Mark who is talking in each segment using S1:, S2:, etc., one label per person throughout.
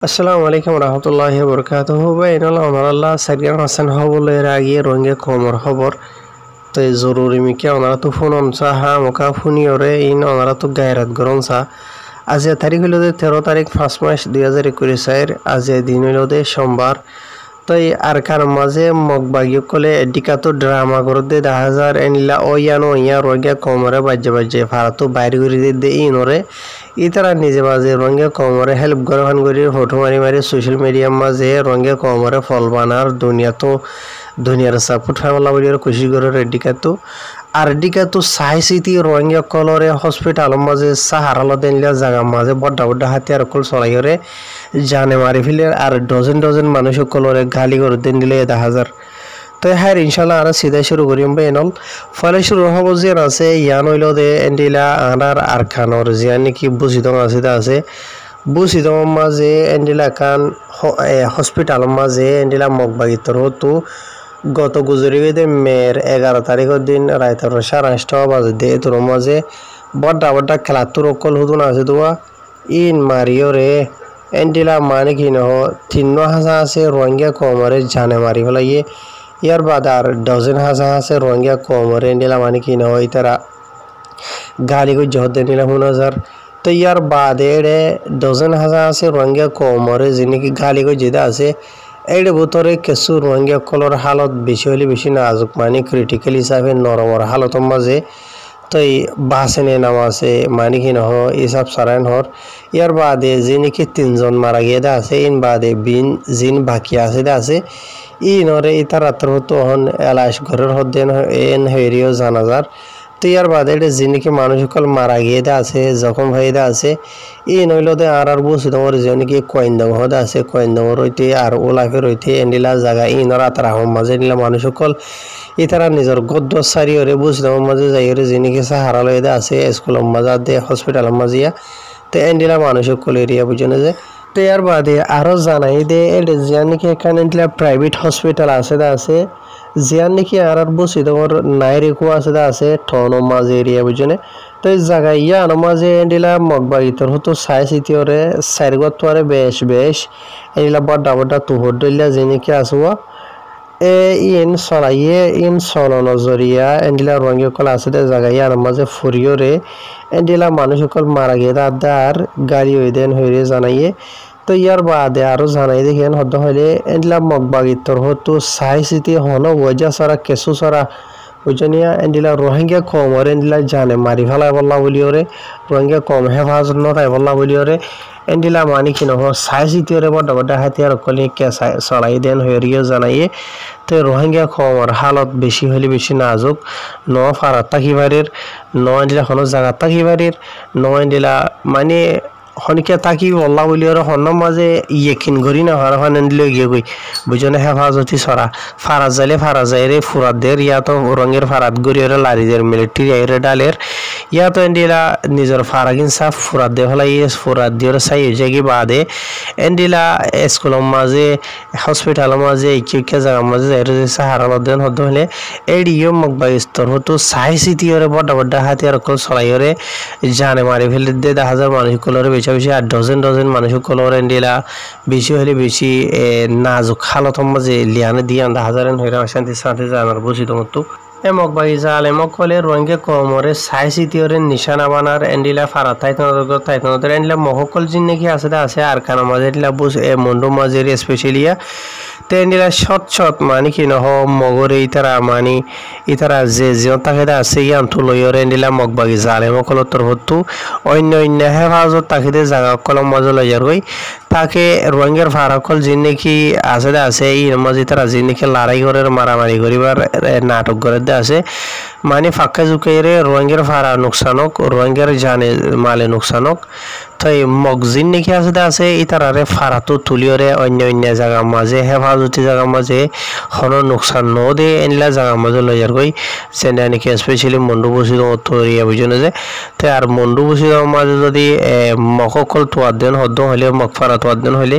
S1: আসসালামু আলাইকুম রহমতুল্লাহি বরকাতুহু বাইনাল আমারাল্লাহ সাইয়ান হাসান হবলের আগে রঙে কমর খবর তো জরুরি মিকে ওনারা তো ফোন অনসা হা মকা ফুনিয়রে ইন ওনারা তো গায়রাত গরম সা আজ তারিখ হইল 13 তারিখ 5 মাস 2021 আজ দিন হইল সোমবার তো আর কার মাঝে মগবাগি কলে এডিকা তো ড্রামা করতে 10,000 এনিলা ওয়ানো ইয়া রঙে কমরে বাজে ভারত বাইরে করে দে ইনরে ইতারা নিজে মাঝে রঙে কমরে হেল্প গরহান করি ফটো মারি সোশ্যাল মিডিয়ার মাঝে রঙে কমরে ফল বানার দুনিয়ার সাপোর্ট ফাইবলা বলি খুশি করে এডিকা তো সাইসিতি রঙে কলরে হসপিটাল মাঝে সাহারালো দেনলা জায়গা মাঝে বড় হাতিয়ার কল চলাইরে জানে মারি ফেলে আর ডজন মানুষ কলরে গালি করে দেন দিলে 10,000 তো হ্যাঁ ইনশাল্লাহ আর সিধাই শুরু করিম বেনল ফলে শুরু হব যে আছে ইয়ান হইল দে এন্ডিলা আর খানর জিয়া নাকি বুঝিদম আছে বুঝিদম মাঝে এন্ডিলা কান হসপিটাল মাঝে এন্ডিলা মগবাগিতর হতো গত গুজরি দে মের 11 তারিখের দিন রাইতর 8:30 বাজে দে তোর মাঝে বড় খেলা তোর অকল হুদুন আছে দোয়া ইন মারিও রে এন্ডিলা মানে কি নহ 3,000 আছে রোহিঙ্গা কমরে জানে মারি ফেলাইয়ে ইয়ার বাদ আর ডজন হাজার আছে রোহিঙ্গা কমরে এন্ডিলা মানে কি নহ তারা গালি কই জহদ নিলা 1,000 তো ইয়ার বাদে ডজন হাজার আছে রোহিঙ্গা কমরে যিনি কি গালি কই যেটা আছে এইটা ভিতরে কিছু রোহিঙ্গা কলর হালত বেশি হলে বেশি নাজুক মানে ক্রিটিক্যাল হিসাবে নরমর হালতর মাঝে তো বাসেনে নাম আছে মানে কি নহ এসব সারায়ন হর ইয়ার বাদে যিনি কি 3জন মারা গিয়ে আছে ইন বাদে জিন বাকি আছে ইনরে ইতার রাত্র হতো হন এলাশ ঘরের হদ্দেন এন হেরিও জানাজার তো ইয়ার বাদে যিনি কি মানুষ সকল মারা গিয়ে আছে যখন ভাই আছে ইন হইল দে আর বসে তোমার যিনি কি কয়েন্দম হদে আছে কয়েন্দম রইতে আর ওলাফে রইতে এন্ডিলা জায়গা ইনর আতার আহম মাঝে নিলা মানুষ সকল ইতারা নিজের গদ্দ সারিওরে বসে তোমার মাঝে যাইরে যিনি কি সাহারা লইদে আছে স্কুল মাঝে দে হসপিটাল মাঝিয়া তো এন্ডিলা মানুষ সকল এরিয়া বুঝনে যে তো ইয়ার বাদে আরো জানাই দে এটা জিয়া নাকি এখানে প্রাইভেট হসপিটাল আছে জিয়া নাকি আর বসে তোমার নাইরেকো আছে ঠনো মাঝে এরিয়া বুঝনে তো এই জায়গায় ইয়ানো মাঝে এন্ডিলা মগবাগিতর হতো সাইজ ইতিওরে সাইরগতরে বেশ এন্ডিলা বড় তুহর দইলা যিনি কি আসুয়া ইন চলাইয়ে ইন চলন জরিয়া এন্ডিলা রঙে কল আছে জায়গায় ইয়ানো মাঝে ফুরিয়রে এন্ডিলা মানুষ সকল মারা গিয়ে আর গাড়ি হয়ে দেন হয়ে জানাইয়ে তো ইয়ার বাদে আরো জানাই দেখেন হদ্দ হইলে এন্ডিলা মগবাগিতর হতো সাইসিতি হন ওজা সারা কেসু সারা বুঝনিয়া এন্ডিলা রোহিঙ্গা কমরে এন্ডিলা জানে মারি ফেলাই বললা বলিওরে রোহিঙ্গা কম হেফাজত নতাই বললা বলিওরে এন্ডিলা মানি কি নহ সাইসিতিওরে বড় হাতিয়ার কলি কে চলাই দেন হইরিও জানাইয়ে তো রোহিঙ্গা কমর হালত বেশি হলে বেশি নাজুক ন ফারাত তাকিবারের ন এন্ডিলা কোনো জায়গা তাকিবারের ন এন্ডিলা মানে হনিকে তাকি বললা বলি আর হন মাঝে ইয়েকিন করি না হর হন এন্ডিলে গিয়ে গই বুঝনে হেফাজতি সরা ফারাজ যাইরে ফুরাদের ইয়া তো রঙের ফারাত গরিয়রে লারিদের মিলিটারি আইরে ডালের ইয়া তো এন্ডিলা নিজের ফারাগিন সাফ ফুরাদ দে হলাই ফুরাদ দিওর সাই জায়গি বাদে এন্ডিলা স্কুল মাঝে হসপিটাল মাঝে ইকে জায়গা মাঝে যাইরে সাহারা দেন হদ হলে এডিও মগবাইস্তর হতো সাইসিতিওরে বড় হাতিয়ার কল চলাইরে জানে মারি ফেলে দে 10,000 মানুষ কলরে বেশি আর ডজন মানুষ কলর এন্ডিলা বেশি হলে বেশি নাজুক হালত মাঝে লিয়ানে দিয়ে 10,000 হইরা শান্তি সাথে জানার বুঝি তোমার মগবাগি জাল কলে রঙে কমরে সাইসিতিওরে নিশানা বানার এন্ডিলা ফারা তাইতনদের এন্ডিলা মহকল জিন নাকি আছে আর কানা মাঝে এন্ডিলা বুঝ মন্ডু মাঝের স্পেশালিয়া তো এন্ডিলা শট মানে কি নহ মগরে ইতারা যে তাকে আছে ইয়ান তুলইরে এন্ডিলা মগবাগি জালে মকল তোর হতো অন্য হেফাজত তাকে জায়গা কলম মাঝে লইয়ার হই তাকে রঙের ফারাকল জিন নাকি আছে এর মাঝে তারা জিন নাকি লড়াই করে মারামারি করিবার নাটক করে আছে মানে ফাঁকা জুকাইরে রঙের ফারা নুকসানক রঙের জানে মালে নুকসানক তো মগজিন নাকি আছে ইতারারে ফারাতো তুলিয়রে অন্য জায়গা মাঝে হেফাজতি জায়গা মাঝে হন নুকসান ন দে এনলা জায়গা মাঝে লইয়ার গই সেটা নাকি স্পেশালি মন্ডু বসি তৈরিয়া বুঝনে যে তো আর মন্ডু বসি মাঝে যদি মককল তোয়ার দেন হদ্দ হলে মগফারা তোয়ার দেন হলে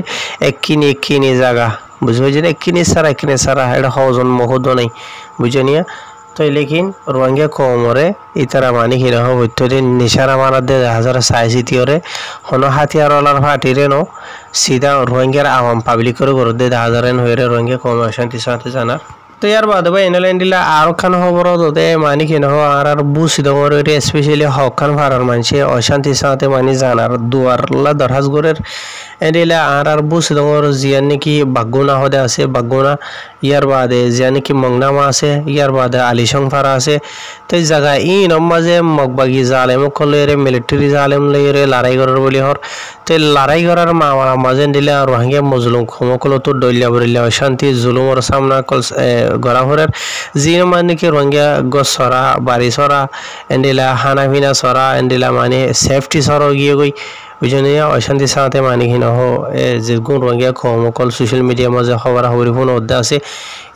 S1: এককিনি জায়গা বুঝবে যে এককিনি সারা এটা হজন মহদ নাই বুঝে নিয়া তো লেকিন রোহিঙ্গা কমরে ইতারা মানি কি নহ বৈতরে নিশারা মারাদে হাজার সাইসিতিওরে হন হাতিয়ার ওলার ফাটিরে ন সিধা রোহিঙ্গার আওয়াম পাবলিকরে গরদে হাজারেন হইরে রোহিঙ্গা কম অশান্তি সাথে জানার তো ইয়ার বাদে বা এনলেন দিলা আর খান খবর দে মানি কি নহ আর বুসি দমর স্পেশালি হকান ভাড়ার মানুষে অশান্তি সাথে মানি জানার দুয়ারলা দরহাজ গরের এদিলা আর বুসি দমর জিয়ান নাকি বাগুনা হদে আছে বাগুনা ইয়ার বাদে জিয়ান নাকি মংনামা আছে ইয়ার বাদে আলিশং ফারা আছে তো এই জায়গা ই নমাজে মগবাগি জালেম কলেরে মিলিটারি জালেম লইরে লড়াই করার বলি হর তো লড়াই করার মাঝে দিলে রোহিঙ্গা মজলুম ক্ষমকলো তো দলিয়া বলিলা অশান্তি জুলুমর সামনা কল গড়াহরের জিন মানে কি রোহিঙ্গা গছ সরা বাড়ি সরা এন্ডিলা হানা ফিনা সরা এন্ডিলা মানে সেফটি সরা গিয়ে গই বুঝনে অশান্তি সাথে মানে কি নহ যে গুণ রোহিঙ্গা ক্ষমকল সোশ্যাল মিডিয়া মাঝে খবর হবরি ফোন অধ্যা আছে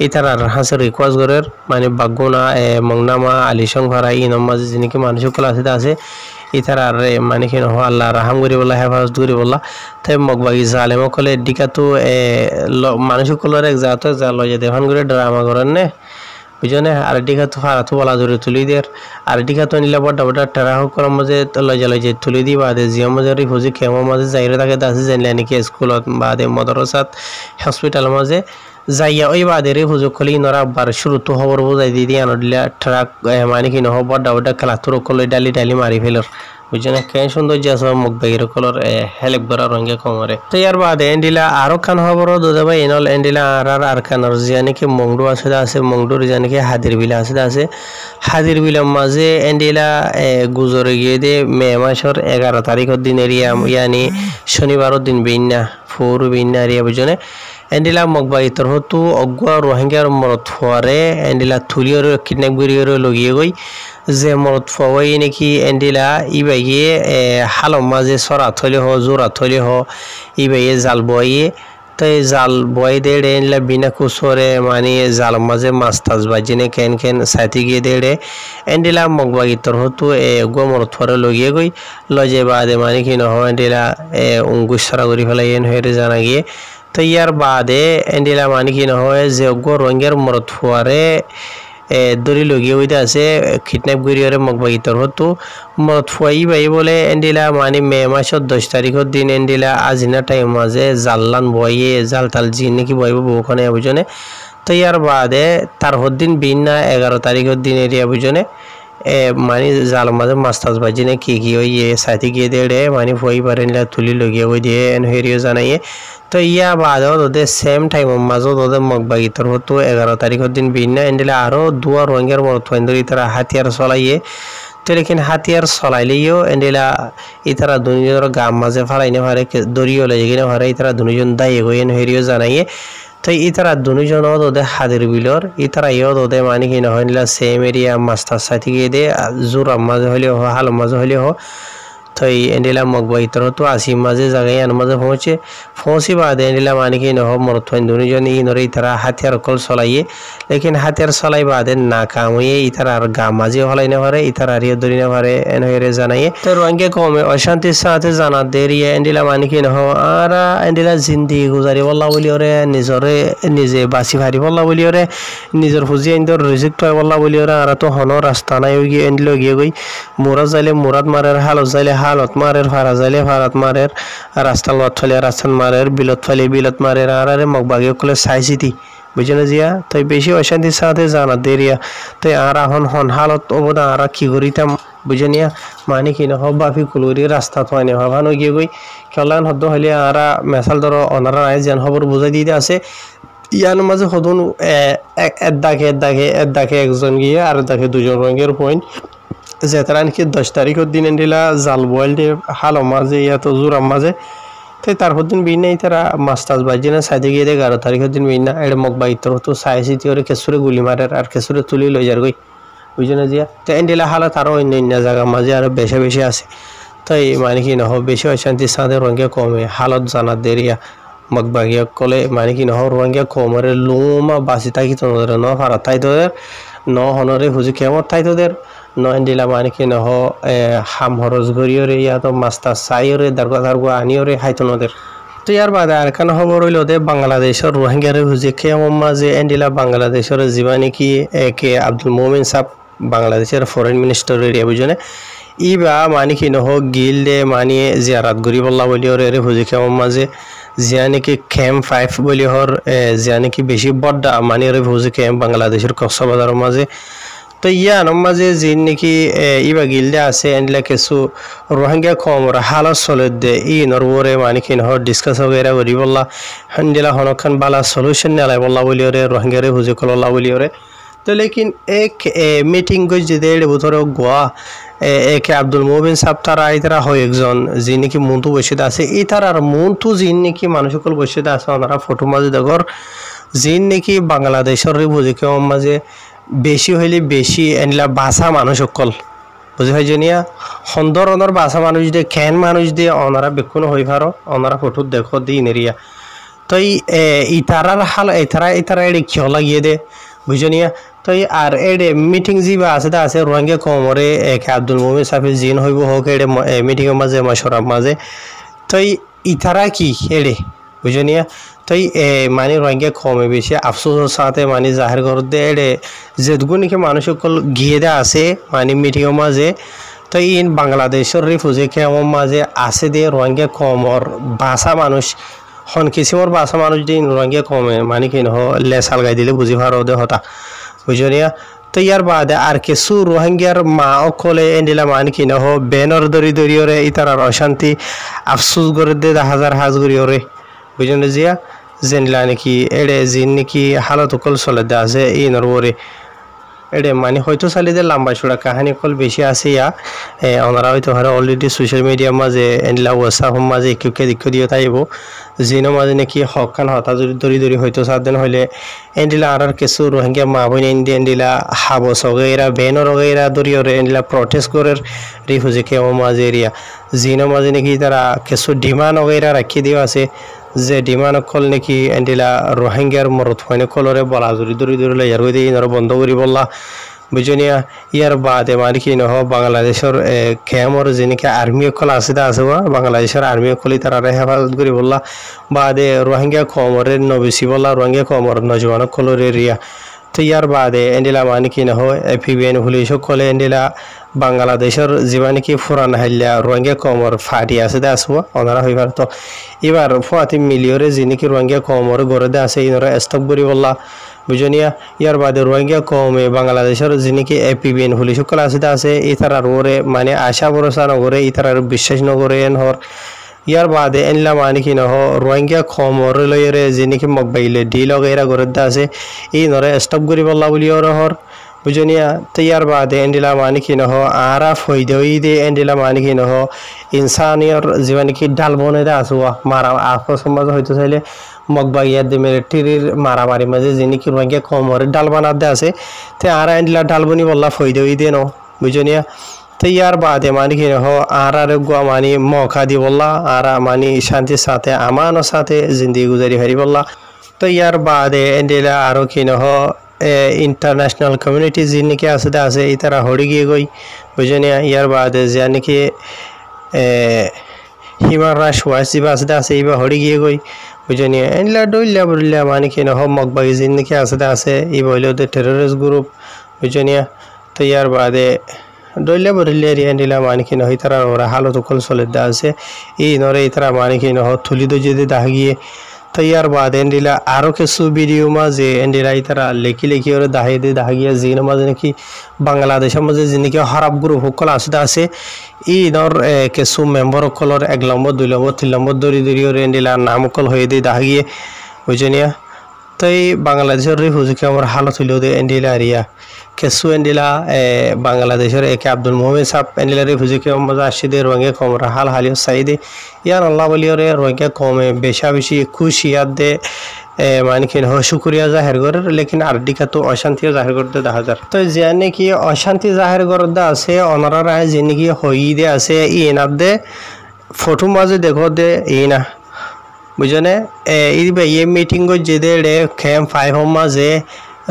S1: ইতারা হাসে রিকোয়েস্ট করার মানে বাগুনা মংনামা আলিশং ভাড়া ই নমাজ যিনি মানুষ কল আছে ইতারা মানে কি নহ আল্লাহ রাহাম করি বলা হেফাজত করি বলা তাই মগবাগি জালেম কলে ডিকা তো মানুষ কলর এক যাতে যা লয়ে দেখান করে ড্রামা করেন নে বুঝনে আর ডিকা তো হারাতো বলা ধরে তুলি দের আর ডিকা তো নিলে বড় বড় টেরা হোক করার মাঝে লয়ে তুলি দি বাদে জিয়া মাঝে রিফুজি কেমন মাঝে যাইরে থাকে দাসি জানলে নাকি স্কুলত বাদে মদরসাত হসপিটাল মাঝে যাইয়া ওই বাদে রিফুজি কলি নরা বার শুরু তো খবর বুঝাই দি দিয়ে আনদিলা ট্রাক মানে কি নহ বড় বড় খেলাতুর কলে ডালি মারি ফেলর বুঝনে কে সৌন্দর্য আছে মগবাগির কলর হেল্প করা রঙে কমরে তো ইয়ার বাদে এন্ডিলা আরো খান খবর দে ভাই এনল এন্ডিলা আর খানর জানি কি মংডু আছে মংডুর জানি কি হাদির বিলা আছে হাদির বিলের মাঝে এন্ডিলা গুজরে গিয়ে দে মে মাসের 11 তারিখের দিন এরিয়া ইয়ানি শনিবারের দিন বিন্না ফোর বিন্না এরিয়া বুঝনে এন্ডিলা মগবাগি তোর হতু অগুয়া রোহিঙ্গার মরত হওয়ারে এন্ডিলা থুলিয়র কিডন্যাপ করিয়র লগিয়ে গই যে মরত ফওয়াই নাকি এন্ডিলা ইবাইয়ে হালম মাঝে সরা থলে হ জোড়া থলে হ ইবাইয়ে জাল বইয়ে তো এই জাল বই দেড়ে এনলা বিনা কুসরে মানে জাল মাঝে মাছ তাজ বাজিনে কেন সাথে গিয়ে দেড়ে এন্ডিলা মগবাগি তোর হতু গো মরত ফরে লগিয়ে গই লজে বাদে মানে কি নহ এন্ডিলা উঙ্গুসরা করি ফেলাই এন হয়ে জানা গিয়ে তো ইয়ার বাদে এন্ডিলা মানে কি নহয় যে গো রঙের মরত ফুয়ারে দড়ি লগিয়ে হইতে আছে কিডন্যাপ করিয়ারে মগবাগি তোর হতো মরত ফুয়াই বাই বলে এন্ডিলা মানে মে মাসের 10 তারিখের দিন এন্ডিলা আজিনা টাইম মাঝে জাল্লান বইয়ে জাল তাল জিন নাকি বইব ওখানে বুঝনে তো ইয়ার বাদে তার হদ্দিন বিনা 11 তারিখের দিন এরিয়া বুঝনে মানে জাল মাঝে মাছ টাছ বাজিনে কি ওই সাথে গিয়ে দেড়ে মানে ফুয়াই পারেন তুলি লগিয়ে ওই দিয়ে এন হেরিও জানাইয়ে তো ইয়া বাদেও ওদের সেম টাইমের মাঝে ওদের মগবাগি তোর হতো 11 তারিখের দিন বিনা এন্ডিলা আরও দুয়া রোহিঙ্গার মরত ধরি তারা হাতিয়ার চলাইয়ে তো লেকিন হাতিয়ার চলাইলেও এন্ডিলা ইতারা দুজনের গাম মাঝে ফালাইনে পারে দড়িও লেগে কিনে পারে ইতারা দুজন দায়ী গই এন হেরিও জানাইয়ে তো ইতারা দুজন ওদের হাদের বিলর ইতারা ওদের মানে কি নহয় নিলা সেম এরিয়া মাস্টার সাথে গিয়ে দে জোর মাঝে হলেও হাল মাঝে হলেও তো এই এন্ডিলা মগবাগি তোর তো আসি মাঝে জায়গায় আন মাঝে পৌঁছি বাদে এন্ডিলা মানে কি নহ মরত দুজন ই নরে ইতারা হাতিয়ার কল চলাইয়ে লেকিন হাতিয়ার চলাই বাদে না কামিয়ে ইতারা আর গা মাঝে হলাই না পারে ইতারা আর ধরি না পারে এন হয়ে জানাইয়ে তো রঙে কমে অশান্তির সাথে জানা দেরিয়ে এন্ডিলা মানে কি নহ আর এন্ডিলা জিন্দি গুজারি বললা বলি ওরে নিজে বাঁচি ভারি বললা বলি ওরে নিজের ফুজি এন্দর রিজিক পাই বললা বলি ওরে আর তো হন রাস্তা নাই গিয়ে এন্ডিল গিয়ে গই মুরাদ যাইলে মুরাদ মারের হালত যাইলে হালত মারের ফারা যাইলে ফারাত মারের রাস্তা লত ফলে রাস্তান মারের বিলত ফলে বিলত মারের আর মগবাগি কলে সাইসিতি বুঝলে জিয়া তাই বেশি অশান্তির সাথে জানা দেরিয়া তাই আর হন হালত অবদা আর কি করিতাম বুঝে নিয়া মানে কি নহ বাফি কুলুরি রাস্তা থানে ভাবানো গিয়ে গই খেলান হদ্দ হলে আর মেসাল ধর অনারা আয় যেন খবর বুঝাই দিতে আছে ইয়ার মাঝে হদন এর দাকে একজন গিয়ে আর দাকে দুজন রঙের পয়েন্ট যে তারা নাকি 10 তারিখের দিন এন্ডিলা জাল বয়েলডে হালো মাঝে ইয়াত জোরাম মাঝে তাই তারপর দিন বিনা তারা মাছ টাছ বাজি না সাইডে গিয়ে 11 তারিখের দিন বিনা এটা মগবাগি তোর তো সাইসিতি ওরে কেসুরে গুলি মারের আর কেসুরে তুলি লই যার গই বুঝে না জিয়া তো এন্ডিলা হালাত আরও অন্য জায়গা মাঝে আরো বেশি আছে তাই মানে কি নহ বেশি অশান্তির সাথে রঙে কমে হালত জানা দেরিয়া মগবাগি কলে মানে কি নহ রঙে কমরে লুমা বাসি থাকি তোদের ন ফারা তাই তোদের ন হনরে হুজি কেমন তাই তোদের ন এন্ডিলা মানে কি নহ হাম হরজ গরিয়রে ইয়া তো মাস্তা সাইরে দারগা আনিয়রে হাইতো নদের তো ইয়ার বাদে আর কান খবর হইল দে বাংলাদেশের রোহিঙ্গার হুজে কেমন মাঝে এন্ডিলা বাংলাদেশের জীবানি কি কে আব্দুল মোমিন সাহেব বাংলাদেশের ফরেন মিনিস্টার এরিয়া বুঝনে ইবা মানি কি নহ গিল দে মানি জিয়ারাত গরি বল্লা বলি ওর এর হুজে কেমন মাঝে জিয়ানি কি ক্যাম্প 5 বলি হর জিয়ানি কি বেশি বড় মানি ওর হুজে ক্যাম্প বাংলাদেশের কক্সবাজারের মাঝে তো ইয়ার মাঝে জিন নাকি ইবা গিলদে আছে এন্ডলা কিছু রোহিঙ্গা কমর হালত চলে দে ই নরবরে মানে কি নহ ডিসকাস वगैरह করি বললা হান্ডিলা হনখান বালা সলিউশন নেলাই বললা বলি ওরে রোহিঙ্গারে হুজে কললা বলি ওরে তো লেকিন এক মিটিং গই যে দেড় বছর গোয়া এক আব্দুল মোমিন সাহেব তারা ইতারা হয় একজন যে নাকি মন্তু বসিতে আছে এই তারার মন্তু জিন নাকি মানুষ সকল বসিতে আছে ওনারা ফটো মাঝে দেখর জিন নাকি বাংলাদেশের বুঝে কেমন মাঝে বেশি হইলে বেশি এনলা ভাষা মানুষ সকল বুঝে হয় জানিয়া সুন্দর ভাষা মানুষ দিয়ে খ্যান মানুষ দিয়ে ওনারা বেকুন হই পারো ওনারা ফটো দেখো দিন এরিয়া তো ইতারার হাল ইতারা এডে কিয় লাগিয়ে দে বুঝনিয়া তো আর এডে মিটিং যা আছে রোহিঙ্গা কমরে এক আব্দুল মোমিন সাহেব জিন হইব হোক এডে মিটিংয়ের মাঝে মশরার মাঝে তো ইতারা কি এডে বুঝনিয়া তো মানে রোহিঙ্গা কমে বেশি আফসোসের সাথে মানে জাহির করে দে এডে যেগুনিকে মানুষ সকল গিয়ে দে আছে মানে মিটিংয়ের মাঝে তো ইন বাংলাদেশের রিফিউজি ক্যাম্পের মাঝে আছে দে রোহিঙ্গা কমর ভাষা মানুষ হন কিসিমর ভাষা মানুষ দিন রোহিঙ্গা কমে মানে কি নহ লেসাল গাই দিলে বুঝি পারো দে হতা বুঝনিয়া তো ইয়ার বাদে আর কিছু রোহিঙ্গার মা অকলে এন্ডিলা মানে কি নহ বেনর দরি ওরে ইতারার অশান্তি আফসোস করে দে হাজার করি ওরে বুঝলেন জিয়া জেনলা নাকি এডে জিন নাকি হালত কল চলে দে আছে ই নরবরে এডে মানে হয়তো চালিয়ে লম্বা চূড়া কাহানি কল বেশি আছে ইয়া ওনারা হয়তো হারে অলরেডি সোশ্যাল মিডিয়ার মাঝে এনলা হোয়াটসঅ্যাপের মাঝে কেউকে দিয়ে তাইব জিনের মাঝে নাকি হকান হতা যদি দরি হয়তো সাতদিন হইলে এন্ডিলা আর কিছু রোহিঙ্গা মা বোন এন্ডিলা হাবস ওগেরা বেনর ওগেরা দরিয়রে এন্ডিলা প্রটেস্ট করে রিফিউজি ক্যাম্পের মাঝে এরিয়া জিনের মাঝে নাকি তারা কিছু ডিমান্ড ওগেরা রাখি দিয়ে আছে যে ডিমান্ড কল নাকি এন্ডিলা রোহিঙ্গার মরত হয়নি কলরে বলা দরি ইয়ার হইতে ইনারা বন্ধ করি বললা বুঝনিয়া ইয়ার বাদে মানে কি নহ বাংলাদেশের ক্যাম্পর যেনিকে আর্মি কল আছে বাংলাদেশের আর্মি কলি তারা হেফাজত করি বললা বাদে রোহিঙ্গা কমরে নবিসি বললা রোহিঙ্গা কমর নজওয়ান কলরে এরিয়া তো ইয়ার বাদে এন্ডিলা মানে কি নহ এফিবিএন পুলিশ কলে এন্ডিলা বাংলাদেশের জীবানি কি ফুরান হাইলা রোহিঙ্গা কমর ফাটি আছে দে আসবো ওনারা হইবার তো এবার ফুয়াতি মিলিয়রে যিনি রোহিঙ্গা কমর গড়ে দে আছে ইনারা স্টক করি বললা বুঝনিয়া ইয়ার বাদে রোহিঙ্গা কমে বাংলাদেশের যিনি এপিবিএন পুলিশ সকল আছে ইতারার ওরে মানে আশা ভরসা নগরে ইতারার বিশ্বাস নগরে এনহর ইয়ার বাদে এনলা মানে কি নহ রোহিঙ্গা কমর লইরে যিনি মকবাইলে ডিল এরা গড়ে দে আছে ই নরে স্টপ করি বললা বলি ওর বুঝনিয়া তো ইয়ার বাদে এন্ডিলা মানে কি নহ আরা ফইদে দে এন্ডিলা মানে কি নহ ইনসানিয়র জীবনে কি ডাল বনে দে আসুয়া মারা আপস সমাজ হইতো চাইলে মকবাইয়ার দে মিলিটারির মারামারি মাঝে যিনি কি রোহিঙ্গা কমরে ডাল বানাত দে আছে তে আরা এন্ডিলা ডাল বনি বললা ফইদে দে ন বুঝনিয়া তো ইয়ার বাদে মানে কি নহ আরারে গোয়া মানে মৌকা দি বললা আরা মানে শান্তির সাথে আমানোর সাথে জিন্দগি গুজারি হারি বললা তো ইয়ার বাদে এন্ডিলা আরো কি নহ ইন্টারন্যাশনাল কমিউনিটি যিনি আছে এই তারা হড়ি গিয়ে গই বুঝনিয়া ইয়ার বাদে যে নাকি হিউম্যান রাইটস ওয়াচ যা আছে এইবার হড়ি গিয়ে গই বুঝনিয়া এনলা ডইলা বললা মানে কি নহ মকবাই যিনি আছে এই বইলে ওদের টেররিস্ট গ্রুপ বুঝনিয়া তো ইয়ার বাদে ডইলা বললে এরিয়া মানে কি নহ তারা ওরা হালত কল চলে দা আছে এই নরে এই তারা মানে কি নহ থুলি দে দাহ গিয়ে তো ইয়ার বাদে এন্ডিলা আরো কিছু ভিডিও মাঝে এন্ডিলা তারা লেখি ওরে দাহ গিয়া জিনের মাঝে নাকি বাংলাদেশের মাঝে যিনি খারাপ গ্রুপ সকল আছে ই ধর কিছু মেম্বার সকলের 1 নম্বর 2 নম্বর 3 নম্বর দরি ওরে এন্ডিলা নাম সকল হয়ে দিয়ে দাহ গিয়ে বুঝনিয়া তো এই বাংলাদেশের রিফিউজি ক্যাম্পের হালত হইল দে এন্ডিলা এরিয়া কিছু এন্ডিলা বাংলাদেশের এক আব্দুল মোমিন সাহেব এন্ডিলা রিফিউজি ক্যাম্প মাঝে আসি দে রোহিঙ্গা কমর হালিও সাইদে ইয়ার আল্লাহ বলিওরে রোহিঙ্গা কমে বেশি খুশি ইয়াদ দে মানে কি শুক্রিয়া জাহির করে লেকিন আর দিকে তো অশান্তি জাহির করতে দেখা যায় তো যে নাকি অশান্তি জাহির করতে আছে ওনারা রায় যে নাকি হই দে আছে ইনার দে ফটো মাঝে দেখো দে ইনা বুঝনে এই মিটিং যে দে ক্যাম্প 5 মাঝে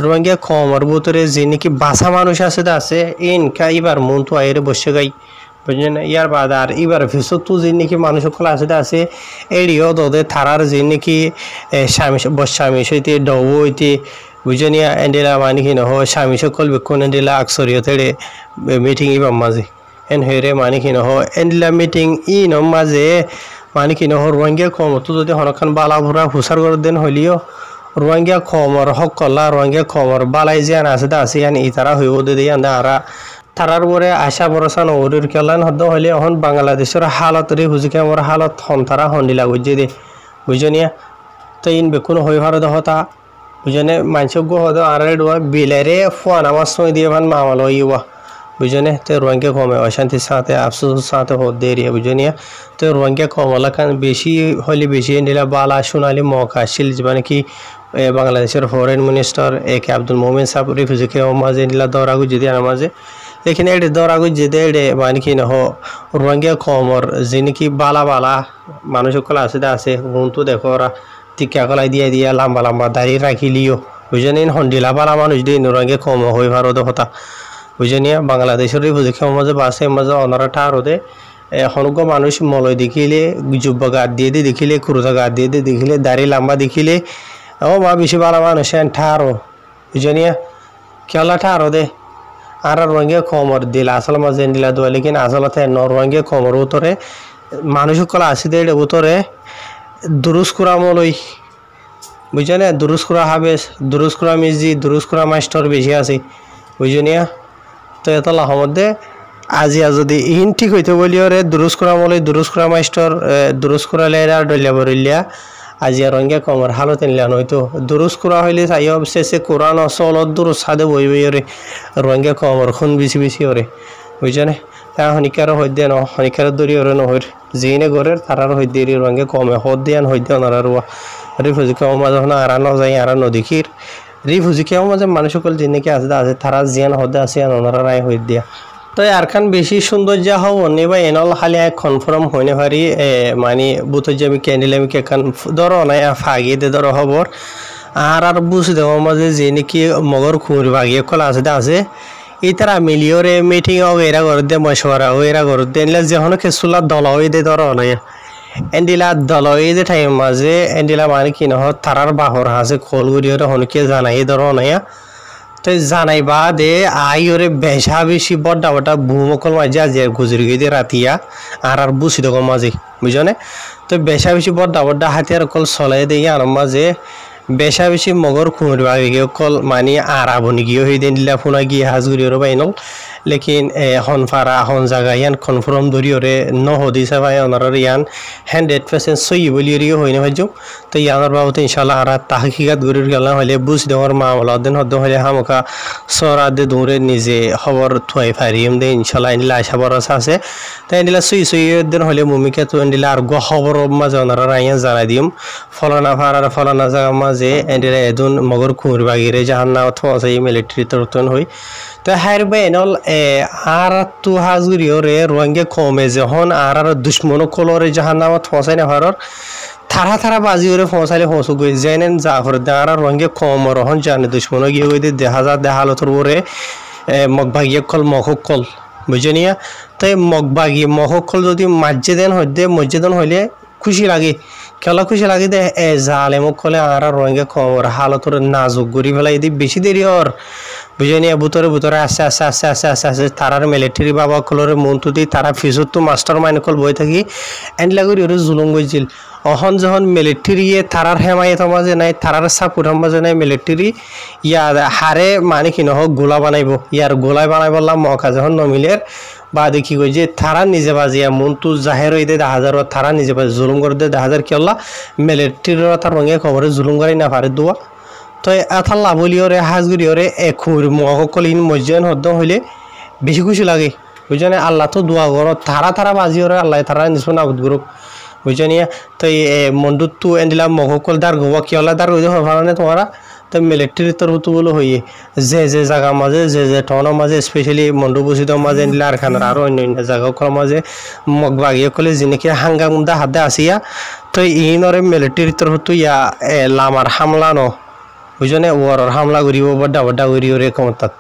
S1: রোহিঙ্গা কমর ভিতরে যে নাকি ভাষা মানুষ আছে ইনকা এবার মন তো আইরে বসে গাই বুঝলেন ইয়ার বাদ আর এবার ফিসত তো যে নাকি মানুষ সকল আছে এড়িও দোদে থারার যে নাকি স্বামী সইতে ডৌ হইতে বুঝলেন এন্ডিলা মানে কি নহ স্বামী সকল বেক্ষণ এন্ডিলা আকসরিয়তে মিটিং ইবাম মাঝে এন হেরে মানে কি নহ এন্ডিলা মিটিং ই নম মাঝে মানে কি নহ রোহিঙ্গা কমতো যদি হনখান বালা ভরা হুসার করে দেন হইলিও রোহিঙ্গা কমর হক কল্লা রোহিঙ্গা কমর বালাই যে আছে আন ইতারা হইব দিদি আন্দা আরা তারার পরে আশা ভরসা নগরীর কেলান হদ্দ হইলে এখন বাংলাদেশের হালত রে হুজিকে আমার হালত হন তারা হন্ডিলা বুঝে দে বুঝনিয়া তো ইন বেকুন হই ভারত হতা বুঝনে মানসক হদ আর বিলারে ফোন আমার সময় দিয়ে ভান মামাল ইয়া বুঝনে তো রোহিঙ্গা কমে অশান্তির সাথে আফসোস সাথে হদ দেরিয়া বুঝনিয়া তো রোহিঙ্গা কমলা কান বেশি হইলে বেশি নিলা বালা সোনালি মৌকা আসছিল মানে কি বাংলাদেশের ফরেন মিনিস্টার একে আব্দুল মোমেন সাহেব রিফিউজিকে মাঝে নিলা দৌড়াগু যদি আমার মাঝে लेकिन एडे दौरागु जेदे एडे मानी कि नहो रोहिंग्या कमर जिनकी बाला बाला मानुष कल आसे तो देखो टिका कलाई दिया लम्बा लम्बा दाढ़ी राखी लियो बुझे हंडिला बाला मानुष दे रोहिंग्या कम हो भारत हता बुझे बांग्लादेशर रिफिउजी मजे बासे मजे अनारा ठारो दे हनुक मानुष मलय देखिले जुब्बा गाद দিয়ে देखिले खुरुजा गाद দিয়ে देखिले दाढ़ी लम्बा देखिले ओ मा बेसि बाला मानुष ठारो बुझे केला ठारो दे আর রোহিঙ্গা কমর দিল আসল মাঝে দিলা দোয়া লেকিন আসলতে রোহিঙ্গা কমর উতরে মানুষ কলা আসিদে উতরে দুরুস্কুরা মলই বুঝছেন দুরুস্কুরা হাবেস দুরুস্কুরা মিজি দুরুস্কুরা মাস্টার বেশি আছে বুঝনিয়া তো এত লাহমদে আজিয়া যদি ইন ঠিক হইতে বলিও রে দুরুস্কুরা মলই দুরুস্কুরা মাস্টার দুরুস্কুরা লেরা ডলিয়া বরিলিয়া আজিয়া রোহিঙ্গা কমর হালত নিলান হয়তো দুরুস করা হইলে চাইও শেষে কোরআন অসলত দুরুস সাদে বই বই ওরে রোহিঙ্গা কমর খুন বেশি ওরে বুঝছেন তা হনিকার হইদে ন হনিকার দরি ওরে নহর যিনে ঘরের তারার হইদে রোহিঙ্গা কমে হদ দিয়ান হইদে ওনারা রুয়া রিফিউজি কেউ মাঝে আরা নযাই আরা নদীখির রিফিউজি কেউ মাঝে মানুষ সকল যিনিকে আছে তারা জিয়ান হদে আছে ওনারা রায় হই দিয়া তো আরখান বেশি সৌন্দর্য হব নেবা এনল খালি কনফার্ম হইনে পারি মানে বুথ যাবি ক্যান্ডেল কেখান ধরো নাই ফাগিয়ে দে ধরো খবর আর বুঝে দেওয়া মাঝে যে নাকি মগর খুঁড়ি বাগিয়ে কলা আছে এই তারা মিলিওরে মিটিং হোক এরা ঘর দিয়ে মশওয়ারা হোক এরা ঘর দিয়ে এনলা যখন খেসুলা দল হয়ে দে ধরো নাই এন্ডিলা দল হয়ে দে টাইম মাঝে এন্ডিলা মানে কি নহ তারার বাহর হাসে খোলগুড়ি হনকে জানাই ধরো নাই তো জানাই বাদে আই ওরে বেশা বেশি বড্ডা বড্ডা ভূমকল মাঝে আজ গুজরি গিয়ে রাতিয়া আর বুঝি দেখো মাঝে বুঝনে তো বেশা বেশি বড্ডা বড্ডা হাতিয়ার কল চলাই দিয়ে আর মাঝে বেশা বেশি মগর খুঁড়ি বাগিয়ে কল মানে আর আবনি গিয়ে হয়ে দিন দিলা ফোনা গিয়ে হাজগুড়ি ওরে বাইনল লেকিন হন ফারা হন জায়গা ইয়ান কনফার্ম ধরি ওরে নহদি সাবাই ওনার ইয়ান 100% সই বলি হই না ভাইজো তো ইয়ানোর বাবতে ইনশাল্লাহ আর তাহকিকাত গরির গেলাম হলে বুঝ দেওয়ার মামলা দিন হদ্দ হলে হামকা সরা দে দৌড়ে নিজে খবর থুয়াই ফারিম দে ইনশাল্লাহ এনিলা আশা ভরসা আছে তো এনিলা সই দিন হলে মুমিকে তো এনিলা আর খবর মাঝে ওনারা রাইয়া জানাই দিম ফলানা ফারার ফলানা জায়গা মাঝে এনিলা এদুন মগর খুঁড় বাগিরে জাহান না অথবা মিলিটারি তরতন হই তো হার বেনল আর তু হাজুরি ওরে রোহিঙ্গা কমে যখন আর দুশ্মন কলরে জাহান্নামত ফসাই না ভারর থারা বাজি ওরে ফসাইলে ফসু গই জেনেন যা করে আর রোহিঙ্গা কম রহন জানে দুশ্মন গিয়ে হই দেখা যা দেহালতর ওরে মগবাগিয়ে কল মহক কল বুঝনিয়া তাই মহক কল যদি মসজিদেন হইলে খুশি লাগে খেলা খুশি লাগে দে জালেমক কলে আর রোহিঙ্গা কম হালতর নাজুক গড়ি ফেলাই দি বেশি দেরি ওর বুঝে বুতরে আস্তে তারার মিলিটারি বাবা কলরে মনটো দি তারা ফিজত তো মাস্টার মাইন্ড কল বই থাকি এনলা করি ওরে জুলুম গইছিল অহন যখন মিলিটারিয়ে তারার হেমায়ত মাঝে নাই তারার সাপোর্ট মাঝে নাই মিলিটারি ইয়ার হারে মানে কি নহ গোলা বানাইব ইয়ার গোলায় বানাই বললাম মকা যখন নমিলের বা দেখি কই যে তারা নিজে বাজিয়া মনটো জাহের হইতে 10,000 তারা নিজে বাজি জুলুম করে দে 10,000 কি আল্লাহ মিলিটারির তার রঙে খবরে জুলুম করে না পারে দোয়া তো এথাল্লা বলি ওরে হাজগুড়ি ওরে খুর মহকলিন মসজিদ হদ্দ হইলে বেশি খুশি লাগে বুঝছেন আল্লাহ তো দোয়া করো তারা বাজি ওরে আল্লাহ তারা নিষ্পন আবুদ করুক বুঝছেন তো মন্ডুত তো এন্ডিলা মহকল দার গোয়া কি আল্লাহ দার হইতে ভালো তোমরা তো মিলিটারি তরফতো বলে হইয়ে যে জায়গা মাঝে যে টাউনের মাঝে স্পেশালি মন্ডু বসিত মাঝে এন্ডিলা আর খানার আরও অন্য জায়গাগুলোর মাঝে মগ বাগিয়ে কলে যিনিকি হাঙ্গামদা হাতে আসিয়া তো ইনরে মিলিটারি তরফতো ইয়া লামার হামলা ন বুঝনে ওয়ার হামলা করিব বড্ডা করিও রে কমতাত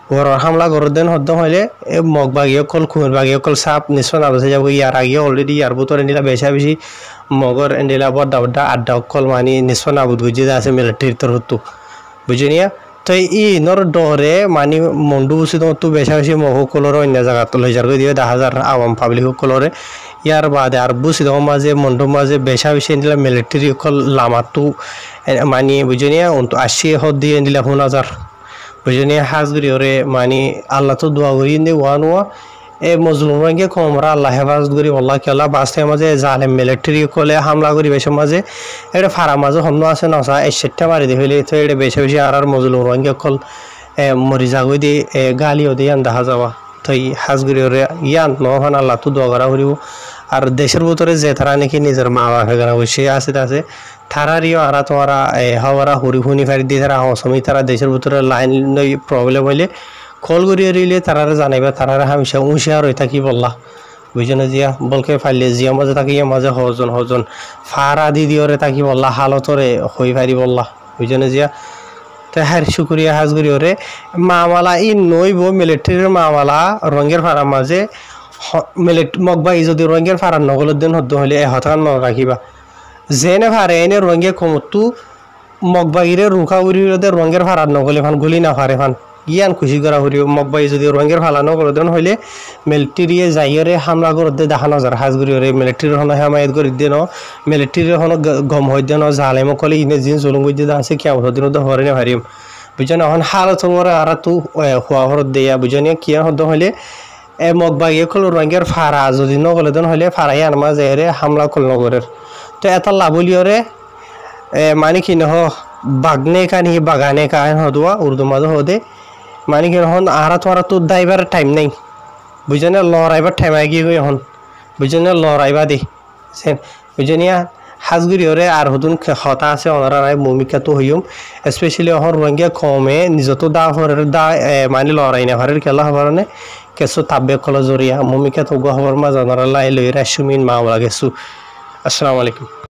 S1: ঘৰৰ হামলা ঘৰত দেন হদ্দ হলে এই মগ বাগীসকল খুমের বাগীসকল চাপ নিশ্চয় নাবাচে যাব ইয়ার আগে অলরেডি ইয়ার ভিতরে এন্ডিলা বেশা বেশি মগর এন্ডিলা বড্ডা বড্ডা আড্ডা অকল মানে নিশ্চয় নাবুদ গুজি আছে মিলিটারির তরফতো বুঝিনিয়া তো নর ডরে মানে মন্ডু বুসি তো বেশা বেশি মগসকলর অন্য জায়গাত লৈ যার দিয়ে 10,000 আওয়াম পাবলিক সকলরে ইয়ার বাদে আর বুসি তো মাঝে মন্ডু মাঝে বেশা বেশি এন্ডিলা মিলিটারি সকল লামাতো মানে বুঝিনিয়া 80 হদ দিয়ে এন্ডিলা 1,000 বুঝিনিয়া হাজগুড়ি ওরে মানে আল্লাহ তো দোয়া করি দে ওয়ানুয়া এ মজলুম রঙে কমরা আল্লাহ হেফাজত করি আল্লাহ কেলা বাস্তে মাঝে জালেম মিলিটারি কলে হামলা করি বেশি মাঝে এটা ফারা মাঝে হন্য আছে নসা এই সেটটা মারি দিয়ে হইলে তো এটা বেশি বেশি আর মজলুম রঙে কল মরি যাগই দিয়ে গালিও দিয়ে দেখা যাওয়া তো এই হাজগুড়ি ওরে ইয়ান নহন আল্লাহ তো দোয়া করা করিব আর দেশের ভিতরে যে তারা নাকি নিজের মা বাপে গানা বসে আছে তারারিও আরা তোমারা হওয়ারা হুরি হুনি ফারি দিয়ে তারা সময় তারা দেশের ভিতরে লাইন প্রবলেম হইলে কল করিয়ে রইলে তারা জানাইবা তারা হামেশা উঁশিয়ার হয়ে থাকি বললা বুঝনে জিয়া বলকে ফাইলে জিয়া মাঝে থাকি মাঝে হজন ফারা দি দিওরে থাকি বললা হালতরে হই ফারি বললা বুঝনে জিয়া তো হ্যাঁ শুক্রিয়া হাজগুড়ি ওরে মামালা ই নইব মিলিটারির মামালা রঙের ফারা মাঝে মগবাই যদি রঙের ফারার নগলের দিন হদ্দ হলে হতান মনে রাখিবা যেনে ফারে এনে রঙে কমতু মগবাইরে রুখা উড়িতে রঙের ফারার নগলে ফান গুলি না ফারে ফান ইয়ান খুশি করা হরিও মগবাই যদি রঙের ফালানো করে দেন হইলে মিলিটারিয়ে যাইরে হামলা করতে দেখা নজর হাজগুড়ি ওরে মিলিটারির হন হামায়াত করে দেন মিলিটারির হন গম হই দেন জালেম কলে ইনে জিন জুলুম গই দিয়ে আছে কি দিন তো হরে না হারিম বুঝছেন এখন হালত মোরে আর তু হওয়া হরত দেয়া বুঝছেন কি হদ হইলে মগবাই কল রঙের ফারা যদি নগলে দেন হইলে ফারাই আর মাঝে হামলা কল নগরের তো এত লাভলিয়রে মানে কি নহ বাগনে কানি বাগানে কান হদুয়া উর্দু মাঝে হদে মানে কি হন আরা তো দাইবার টাইম নাই বুঝছেন লড়াইবার টাইম আগে গই হন বুঝছেন লড়াইবা দে বুঝছেনিয়া হাজগুড়ি ওরে আর হতুন হতা আছে ওনারা ভূমিকা তো হইম স্পেশালি হন রঙিয়া কমে নিজত দা হরের দা মানে লড়াই না হরের খেলা হবার নে কেসো তাব্বে কল জরিয়া ভূমিকা তো গহবর মা জানারা লাই লই রাসুমিন মামলা গেছু আসসালামু আলাইকুম